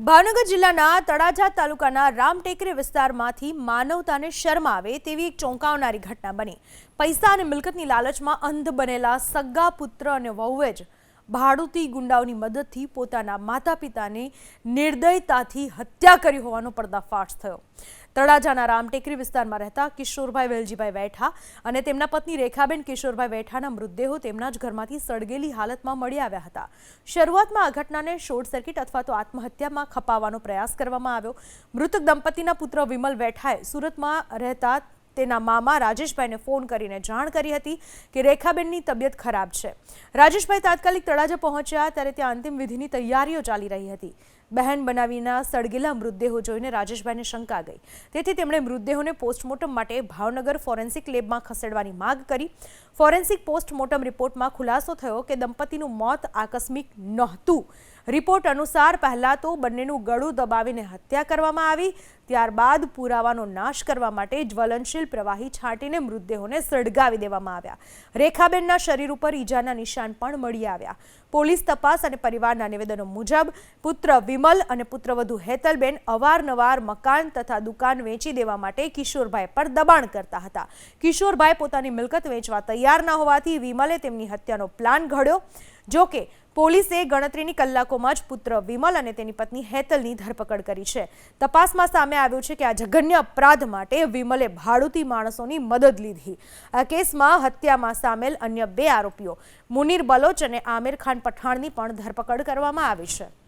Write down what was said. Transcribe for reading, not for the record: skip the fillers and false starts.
ભાવનગર જિલ્લાના તળાજા તાલુકાના રામટેકરી વિસ્તારમાંથી માનવતાને શરમ આવે તેવી એક ચોંકાવનારી ઘટના બની। પૈસા અને મિલકતની લાલચમાં અંધ બનેલા સગા પુત્ર અને વહુએ જ ભાડૂતી ગુંડાઓની મદદથી પોતાના માતા પિતાની નિર્દયતાથી હત્યા કરી હોવાનો પર્દાફાશ થયો। તળાજાના રામટેકરી વિસ્તારમાં રહેતા કિશોરભાઈ વેલજીભાઈ વૈઠા અને તેમના પત્ની રેખાબેન કિશોરભાઈ વૈઠાના મૃતદેહો તેમના જ ઘરમાંથી સળગેલી હાલતમાં મળી આવ્યા હતા। શરૂઆતમાં આ ઘટનાને શોર્ટ સર્કિટ અથવા તો આત્મહત્યામાં ખપાવવાનો પ્રયાસ કરવામાં આવ્યો। મૃતક દંપતીના પુત્ર વિમલ વૈઠાએ સુરતમાં રહેતા તેના મામા રાજેશભાઈને ફોન કરીને જાણ કરી હતી કે રેખાબેનની તબિયત ખરાબ છે। રાજેશભાઈ તાત્કાલિક તળાજા પહોંચ્યા ત્યારે ત્યાં અંતિમ વિધિની તૈયારીઓ ચાલી રહી હતી। બહેન બનાવીના સળગેલા મૃતદેહો જોઈને રાજેશભાઈને શંકા ગઈ, તેથી તેમણે મૃતદેહોને પોસ્ટમોર્ટમ માટે ભાવનગર ફોરેન્સિક લેબમાં ખસેડવાની માંગ કરી। ફોરેન્સિક પોસ્ટમોર્ટમ રિપોર્ટમાં ખુલાસો થયો કે દંપતીનું મોત આકસ્મિક નહોતું। રિપોર્ટ અનુસાર પહેલા તો બંનેનું ગળું દબાવીને હત્યા કરવામાં આવી, ત્યારબાદ પુરાવાનો નાશ કરવા માટે જ્વલનશીલ પ્રવાહી છાંટીને મૃતદેહોને સળગાવી દેવામાં આવ્યા। રેખાબેનના શરીર ઉપર ઈજાના નિશાન પણ મળી આવ્યા। પોલીસ તપાસ અને પરિવારના નિવેદનો મુજબ પુત્ર વિમલ અને પુત્રવધુ હેતલબેન અવારનવાર મકાન તથા દુકાન વેચી દેવા માટે કિશોરભાઈ પર દબાણ કરતા હતા। કિશોરભાઈ પોતાની મિલકત વેચવા તૈયાર ન હોવાથી વિમલે તેમની હત્યાનો પ્લાન ઘડ્યો। જો કે પોલીસે ગણતરીની કલાકોમાં જ પુત્ર વિમલ અને તેની પત્ની હેતલની ધરપકડ કરી છે। તપાસમાં સામે આવ્યું છે કે આ જઘન્ય અપરાધ માટે વિમલે ભાડૂતી માણસોની મદદ લીધી। આ કેસમાં હત્યામાં સામેલ અન્ય 2 આરોપીઓ મુનીર બલોચ અને આમિર ખાન પઠાણની પણ ધરપકડ કરવામાં આવી છે।